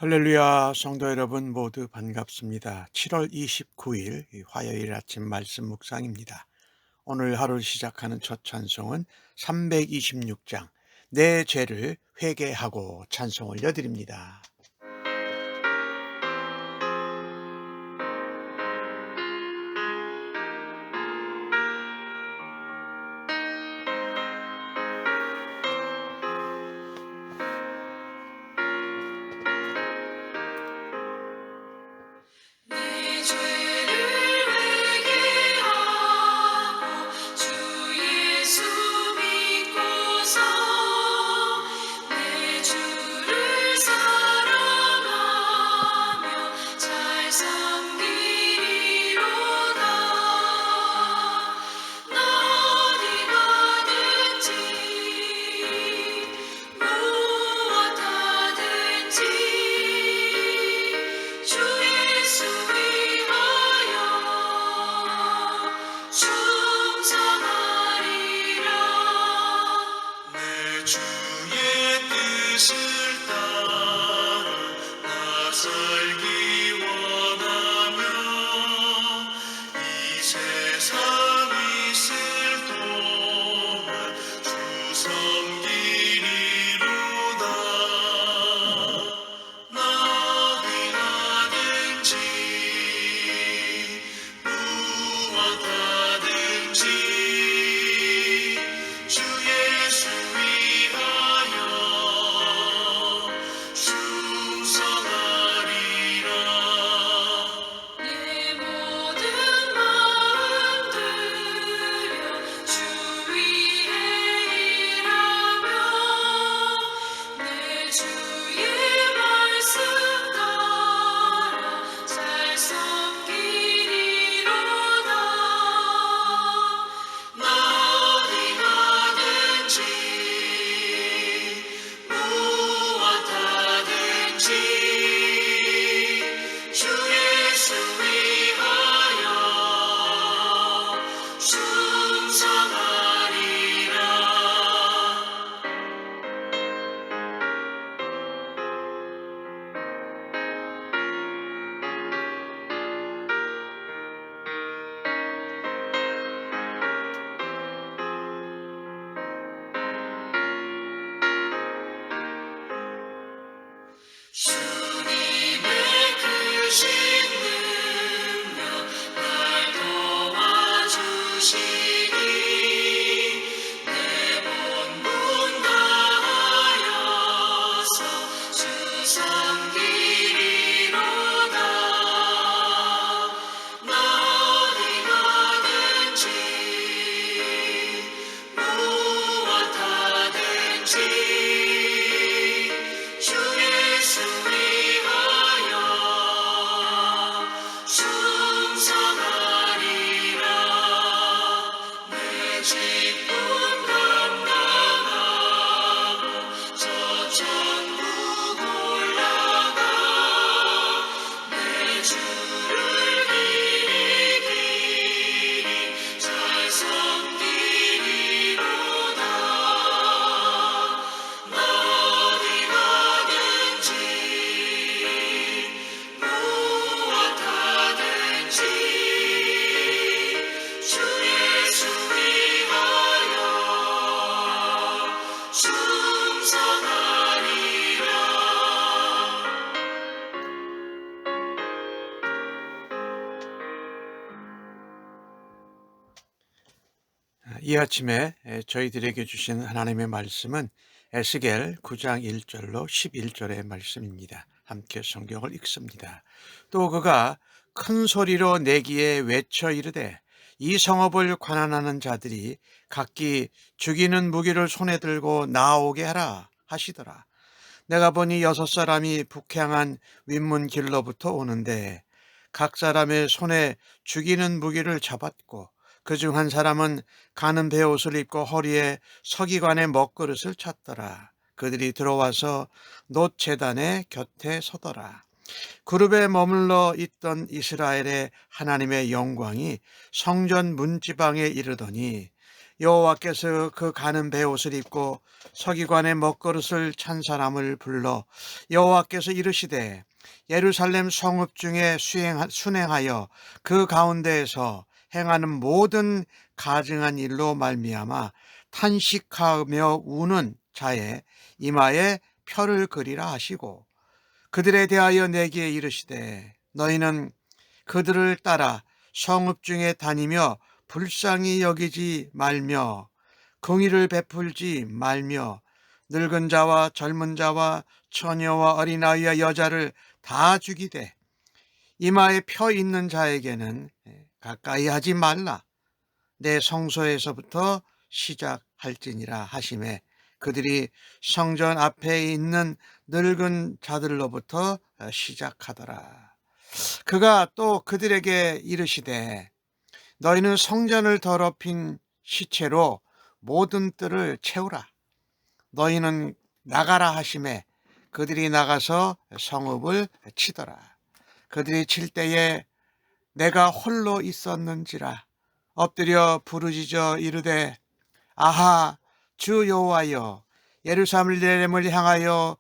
할렐루야, 성도 여러분 모두 반갑습니다. 7월 29일 화요일 아침 말씀 묵상입니다. 오늘 하루를 시작하는 첫 찬송은 326장 내 죄를 회개하고 찬송 올려드립니다. 내 죄를 회개하고 주 예수 믿고서 내 주를 사랑하며 잘 섬기리로다. 나 어디 가든지 무엇하든지 주 예수 위하여 충성하리라. 내 주의 뜻을 따라 나 살기 원하며 이 세상 있을 동안 주 섬기리로다. 나 어디 가든지 무엇하든지 주 예수 위하여 충성하리라. 내 모든 마음 들여 주 위에 일하며 내 주의 말씀 따라 잘 섬기리로다. 나 어디 가든지 무엇하든지 주 예수 위하여 충성하리라. 주님의 크신 능력 날 도와주시니 내 본분 다하여서 주 섬기리로다. 나 어디 가든지 무엇하든지 주 예수 위하여 충성하리라. 내 직분 감당하고 저 천국 올라가 내 주를 길이 잘 섬기리로다. 나 어디 가든지 무엇하든지 주 예수 위하여 충성하리라. 이 아침에 저희들에게 주신 하나님의 말씀은 에스겔 9장 1절로 11절의 말씀입니다. 함께 성경을 읽습니다. 또 그가 큰 소리로 내기에 외쳐 이르되 이 성읍을 관한하는 자들이 각기 죽이는 무기를 손에 들고 나오게 하라 하시더라. 내가 보니 6사람이 북향한 윗문 길로부터 오는데 각 사람의 손에 죽이는 무기를 잡았고 그중 한 사람은 가는 베옷을 입고 허리에 서기관의 먹그릇을 찼더라. 그들이 들어와서 놋 제단의 곁에 서더라. 그룹에 머물러 있던 이스라엘의 하나님의 영광이 성전 문지방에 이르더니 여호와께서 그 가는 베옷을 입고 서기관의 먹그릇을 찬 사람을 불러 여호와께서 이르시되 예루살렘 성읍 중에 순행하여 그 가운데에서 행하는 모든 가증한 일로 말미암아 탄식하며 우는 자의 이마에 표를 그리라 하시고 그들에 대하여 내게 이르시되 너희는 그들을 따라 성읍 중에 다니며 불쌍히 여기지 말며 긍휼을 베풀지 말며 늙은 자와 젊은 자와 처녀와 어린아이와 여자를 다 죽이되 이마에 표 있는 자에게는 가까이 하지 말라. 내 성소에서부터 시작할지니라 하시매 그들이 성전 앞에 있는 늙은 자들로부터 시작하더라. 그가 또 그들에게 이르시되 너희는 성전을 더럽힌 시체로 모든 뜰을 채우라. 너희는 나가라 하시매 그들이 나가서 성읍을 치더라. 그들이 칠 때에 내가 홀로 있었는지라 엎드려 부르짖어 이르되 아하 주 여호와여 예루살렘을 향하여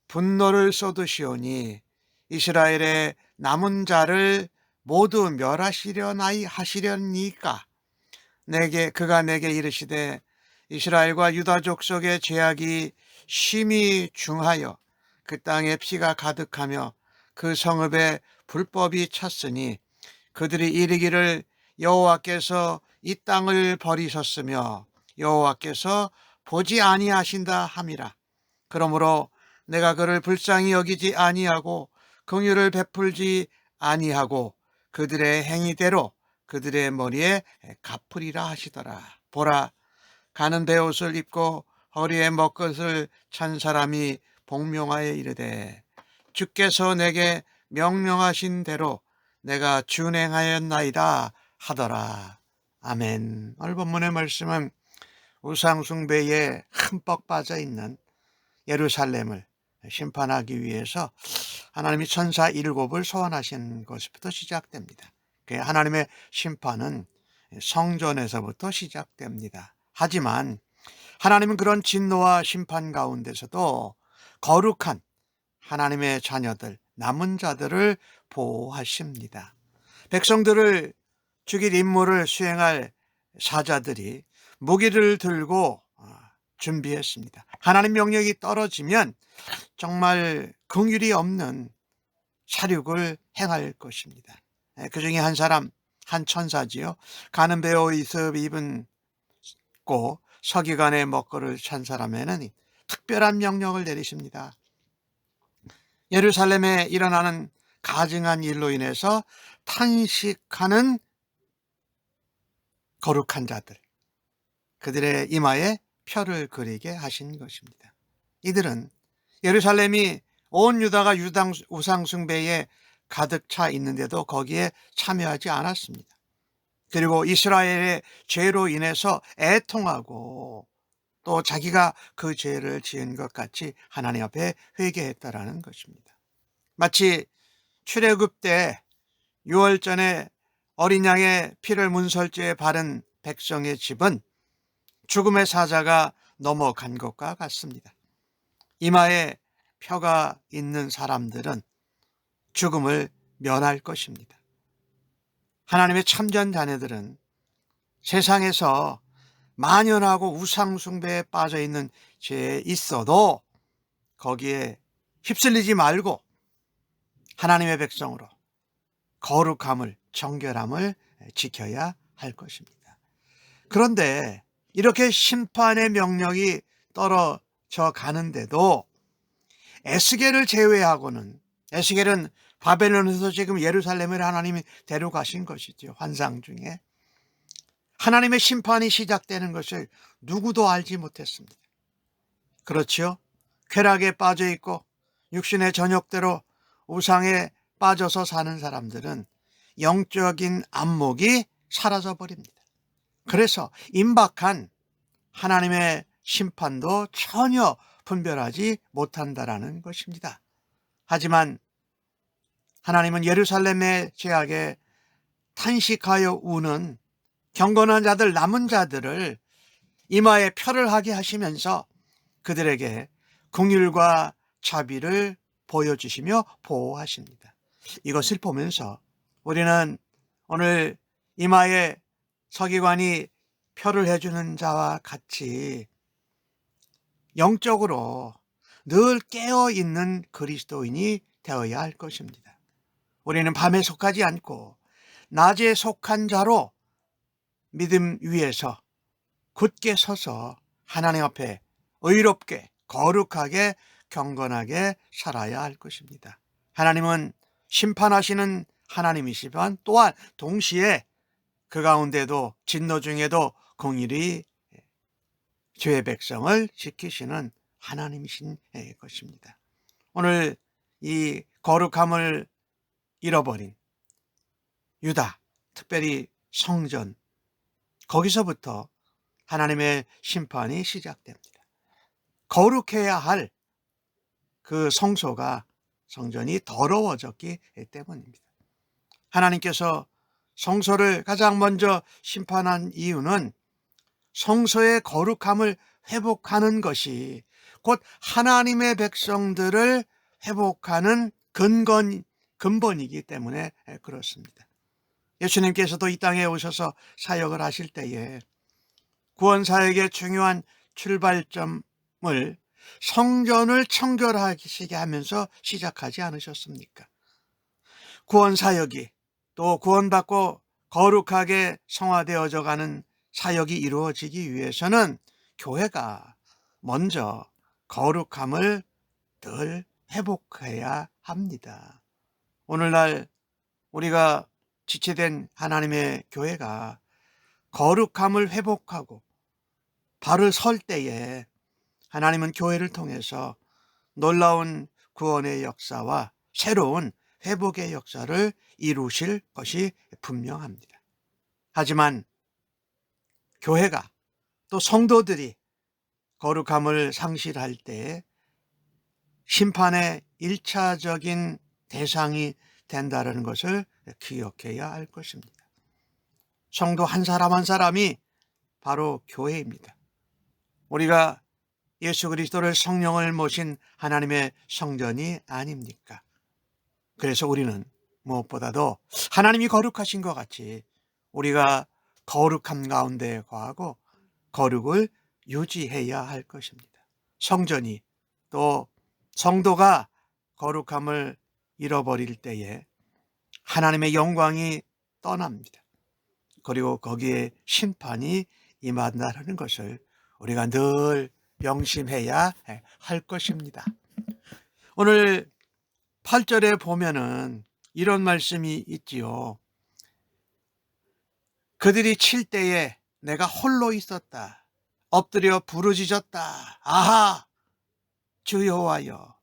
분노를 쏟으시오니 이스라엘의 남은 자를 모두 멸하시려니까 그가 내게 이르시되 이스라엘과 유다 족속의 죄악이 심히 중하여 그 땅에 피가 가득하며 그 성읍에 불법이 찼으니 그들이 이르기를 여호와께서 이 땅을 버리셨으며 여호와께서 보지 아니하신다 함이라. 그러므로 내가 그를 불쌍히 여기지 아니하고 긍휼을 베풀지 아니하고 그들의 행위대로 그들의 머리에 갚으리라 하시더라. 보라 가는 베옷을 입고 허리에 먹것을 찬 사람이 복명하여 이르되 주께서 내게 명령하신 대로 내가 준행하였나이다 하더라. 아멘. 오늘 본문의 말씀은 우상숭배에 흠뻑 빠져 있는 예루살렘을 심판하기 위해서 하나님이 천사 7을 소환하신 것부터 시작됩니다. 하나님의 심판은 성전에서부터 시작됩니다. 하지만 하나님은 그런 진노와 심판 가운데서도 거룩한 하나님의 자녀들, 남은 자들을 보호하십니다. 백성들을 죽일 임무를 수행할 사자들이 무기를 들고 준비했습니다. 하나님 명령이 떨어지면 정말 긍휼이 없는 사륙을 행할 것입니다. 그 중에 한 사람, 한 천사지요. 가는 베옷을 입고 서기관의 먹거를 찬 사람에는 특별한 명령을 내리십니다. 예루살렘에 일어나는 가증한 일로 인해서 탄식하는 거룩한 자들, 그들의 이마에 표를 그리게 하신 것입니다. 이들은 예루살렘이 온 유다가 우상 숭배에 가득 차 있는데도 거기에 참여하지 않았습니다. 그리고 이스라엘의 죄로 인해서 애통하고 또 자기가 그 죄를 지은 것 같이 하나님 앞에 회개했다라는 것입니다. 마치 출애굽 때 유월전에 어린 양의 피를 문설주에 바른 백성의 집은 죽음의 사자가 넘어간 것과 같습니다. 이마에 표가 있는 사람들은 죽음을 면할 것입니다. 하나님의 참전 자녀들은 세상에서 만연하고 우상숭배에 빠져 있는 죄에 있어도 거기에 휩쓸리지 말고 하나님의 백성으로 거룩함을, 정결함을 지켜야 할 것입니다. 그런데 이렇게 심판의 명령이 떨어져 가는데도 에스겔을 제외하고는, 에스겔은 바벨론에서 지금 예루살렘을 하나님이 데려가신 것이죠. 환상 중에 하나님의 심판이 시작되는 것을 누구도 알지 못했습니다. 그렇지요? 쾌락에 빠져 있고 육신의 전욕대로 우상에 빠져서 사는 사람들은 영적인 안목이 사라져 버립니다. 그래서 임박한 하나님의 심판도 전혀 분별하지 못한다라는 것입니다. 하지만 하나님은 예루살렘의 죄악에 탄식하여 우는 경건한 자들, 남은 자들을 이마에 표를 하게 하시면서 그들에게 긍휼과 자비를 보여주시며 보호하십니다. 이것을 보면서 우리는 오늘 이마에 서기관이 표를 해주는 자와 같이 영적으로 늘 깨어있는 그리스도인이 되어야 할 것입니다. 우리는 밤에 속하지 않고 낮에 속한 자로 믿음 위에서 굳게 서서 하나님 앞에 의롭게 거룩하게 경건하게 살아야 할 것입니다. 하나님은 심판하시는 하나님이시지만 또한 동시에 그 가운데도 진노 중에도 공일이 죄의 백성을 지키시는 하나님이신 것입니다. 오늘 이 거룩함을 잃어버린 유다, 특별히 성전, 거기서부터 하나님의 심판이 시작됩니다. 거룩해야 할 그 성소가 성전이 더러워졌기 때문입니다. 하나님께서 성소를 가장 먼저 심판한 이유는 성소의 거룩함을 회복하는 것이 곧 하나님의 백성들을 회복하는 근본이기 때문에 그렇습니다. 예수님께서도 이 땅에 오셔서 사역을 하실 때에 구원사역의 중요한 출발점을 성전을 청결하시게 하면서 시작하지 않으셨습니까? 구원사역이 또 구원받고 거룩하게 성화되어져 가는 사역이 이루어지기 위해서는 교회가 먼저 거룩함을 늘 회복해야 합니다. 오늘날 우리가 지체된 하나님의 교회가 거룩함을 회복하고 바로 설 때에 하나님은 교회를 통해서 놀라운 구원의 역사와 새로운 회복의 역사를 이루실 것이 분명합니다. 하지만 교회가 또 성도들이 거룩함을 상실할 때 심판의 1차적인 대상이 된다는 것을 기억해야 할 것입니다. 성도 한 사람 한 사람이 바로 교회입니다. 우리가 예수 그리스도를 성령을 모신 하나님의 성전이 아닙니까? 그래서 우리는 무엇보다도 하나님이 거룩하신 것 같이 우리가 거룩함 가운데 거하고 거룩을 유지해야 할 것입니다. 성전이 또 성도가 거룩함을 잃어버릴 때에 하나님의 영광이 떠납니다. 그리고 거기에 심판이 임한다는 것을 우리가 늘 명심해야 할 것입니다. 오늘 8절에 보면은 이런 말씀이 있지요. 그들이 칠 때에 내가 홀로 있었다. 엎드려 부르짖었다. 아하! 주 여호와여,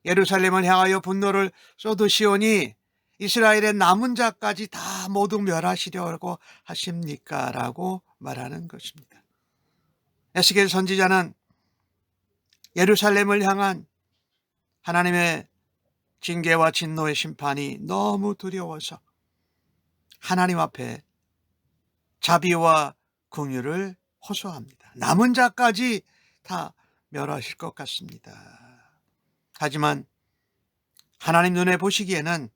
예루살렘을 향하여 분노를 쏟으시오니 이스라엘의 남은 자까지 다 모두 멸하시려고 하십니까? 라고 말하는 것입니다. 에스겔 선지자는 예루살렘을 향한 하나님의 징계와 진노의 심판이 너무 두려워서 하나님 앞에 자비와 긍휼을 호소합니다. 남은 자까지 다 멸하실 것 같습니다. 하지만 하나님 눈에 보시기에는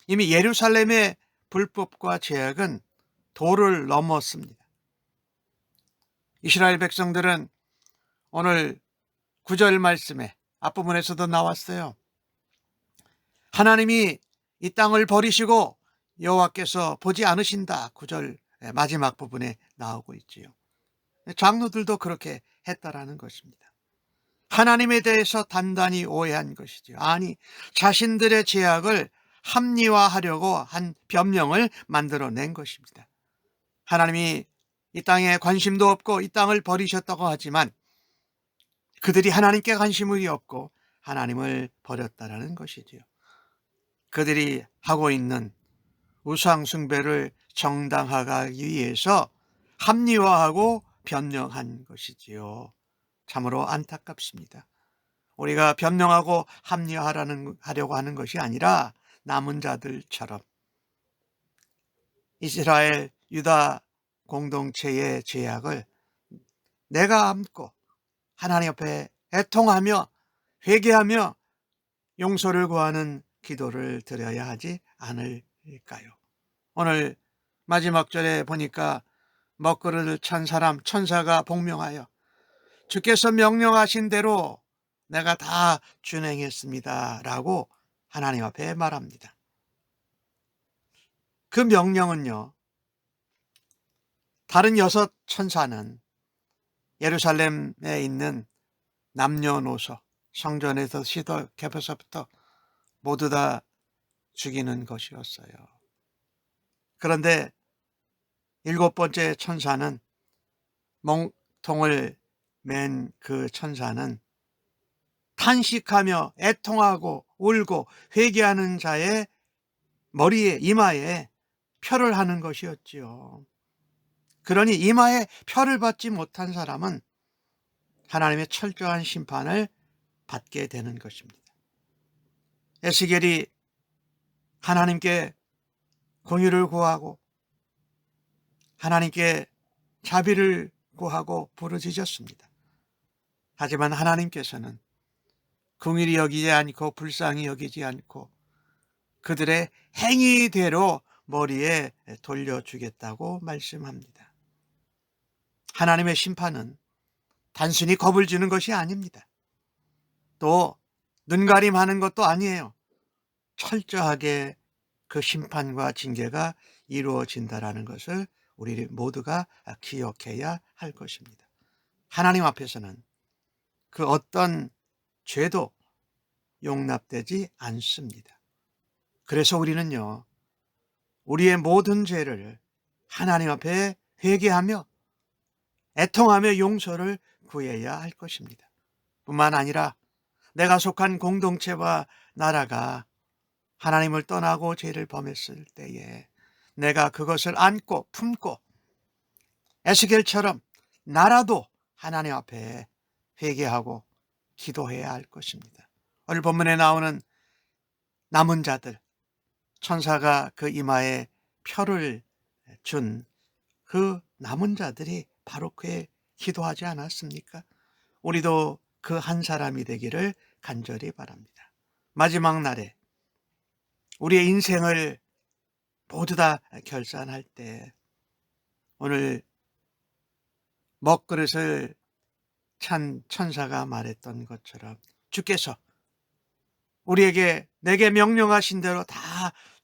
이미 예루살렘의 불법과 죄악은 도를 넘었습니다. 이스라엘 백성들은 오늘 9절 말씀에 앞부분에서도 나왔어요. 하나님이 이 땅을 버리시고 여호와께서 보지 않으신다. 9절 마지막 부분에 나오고 있지요. 장로들도 그렇게 했다라는 것입니다. 하나님에 대해서 단단히 오해한 것이죠. 아니, 자신들의 죄악을 합리화하려고 한 변명을 만들어낸 것입니다. 하나님이 이 땅에 관심도 없고 이 땅을 버리셨다고 하지만 그들이 하나님께 관심이 없고 하나님을 버렸다라는 것이지요. 그들이 하고 있는 우상 숭배를 정당화하기 위해서 합리화하고 변명한 것이지요. 참으로 안타깝습니다. 우리가 변명하고 합리화하려고 하는 것이 아니라 남은 자들처럼 이스라엘 유다 공동체의 죄악을 내가 안고 하나님 앞에 애통하며 회개하며 용서를 구하는 기도를 드려야 하지 않을까요? 오늘 마지막 절에 보니까 먹그릇을 찬 사람 천사가 복명하여 주께서 명령하신 대로 내가 다 준행했습니다 라고 하나님 앞에 말합니다. 그 명령은요, 다른 6 천사는 예루살렘에 있는 남녀노소 성전에서 시작해서부터 모두 다 죽이는 것이었어요. 그런데 7번째 천사는, 몽통을 맨 그 천사는 탄식하며 애통하고 울고 회개하는 자의 머리에, 이마에 표를 하는 것이었지요. 그러니 이마에 표를 받지 못한 사람은 하나님의 철저한 심판을 받게 되는 것입니다. 에스겔이 하나님께 공의를 구하고 하나님께 자비를 구하고 부르짖었습니다. 하지만 하나님께서는 긍휼히 여기지 않고 불쌍히 여기지 않고 그들의 행위대로 머리에 돌려주겠다고 말씀합니다. 하나님의 심판은 단순히 겁을 주는 것이 아닙니다. 또 눈가림하는 것도 아니에요. 철저하게 그 심판과 징계가 이루어진다라는 것을 우리 모두가 기억해야 할 것입니다. 하나님 앞에서는 그 어떤 죄도 용납되지 않습니다. 그래서 우리는요, 우리의 모든 죄를 하나님 앞에 회개하며 애통하며 용서를 구해야 할 것입니다. 뿐만 아니라 내가 속한 공동체와 나라가 하나님을 떠나고 죄를 범했을 때에 내가 그것을 안고 품고 에스겔처럼 나라도 하나님 앞에 회개하고 기도해야 할 것입니다. 오늘 본문에 나오는 남은 자들, 천사가 그 이마에 표를 준 그 남은 자들이 바로 그의 기도하지 않았습니까? 우리도 그 한 사람이 되기를 간절히 바랍니다. 마지막 날에 우리의 인생을 모두 다 결산할 때 오늘 먹그릇을 찬 천사가 말했던 것처럼 주께서 우리에게 내게 명령하신 대로 다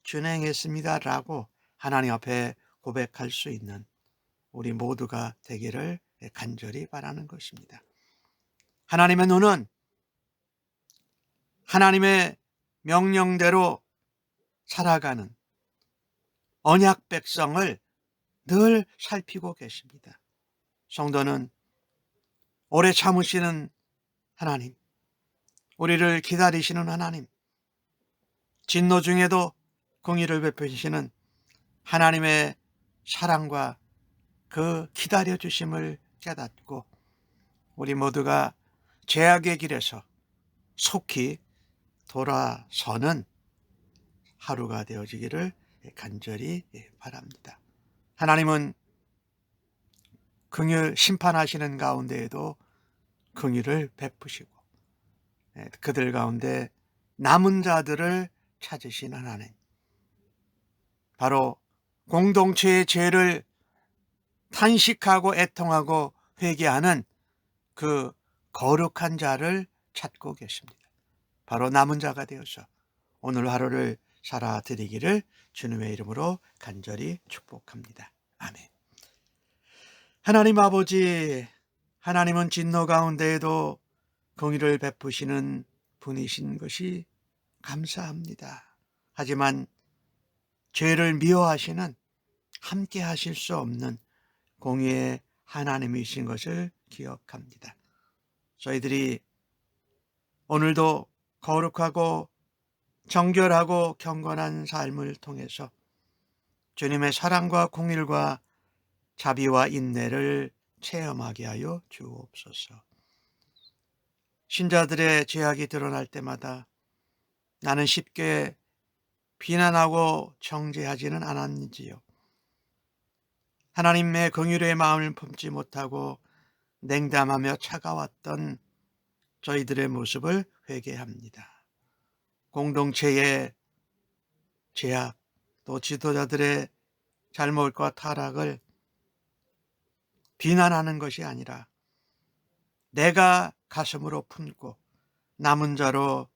준행했습니다라고 하나님 앞에 고백할 수 있는 우리 모두가 되기를 간절히 바라는 것입니다. 하나님의 눈은 하나님의 명령대로 살아가는 언약 백성을 늘 살피고 계십니다. 성도는 오래 참으시는 하나님, 우리를 기다리시는 하나님, 진노 중에도 공의를 베푸시는 하나님의 사랑과 그 기다려주심을 깨닫고 우리 모두가 죄악의 길에서 속히 돌아서는 하루가 되어지기를 간절히 바랍니다. 하나님은 긍휼 심판하시는 가운데에도 긍휼을 베푸시고 그들 가운데 남은 자들을 찾으신 하나님, 바로 공동체의 죄를 탄식하고 애통하고 회개하는 그 거룩한 자를 찾고 계십니다. 바로 남은 자가 되어서 오늘 하루를 살아드리기를 주님의 이름으로 간절히 축복합니다. 아멘. 하나님 아버지, 하나님은 진노 가운데에도 공의를 베푸시는 분이신 것이 감사합니다. 하지만 죄를 미워하시는, 함께 하실 수 없는 공의의 하나님이신 것을 기억합니다. 저희들이 오늘도 거룩하고 정결하고 경건한 삶을 통해서 주님의 사랑과 공의와 자비와 인내를 체험하게 하여 주옵소서. 신자들의 죄악이 드러날 때마다 나는 쉽게 비난하고 정죄하지는 않았는지요. 하나님의 긍휼의 마음을 품지 못하고 냉담하며 차가웠던 저희들의 모습을 회개합니다. 공동체의 죄악, 또 지도자들의 잘못과 타락을 비난하는 것이 아니라 내가 가슴으로 품고 남은 자로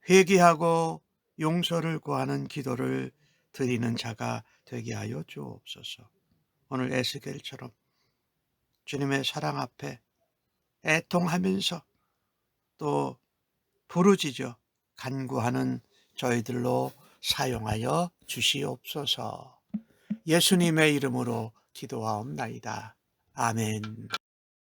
회개하고 용서를 구하는 기도를 드리는 자가 되게 하여 주옵소서. 오늘 에스겔처럼 주님의 사랑 앞에 애통하면서 또 부르짖어 간구하는 저희들로 사용하여 주시옵소서. 예수님의 이름으로 기도하옵나이다. 아멘.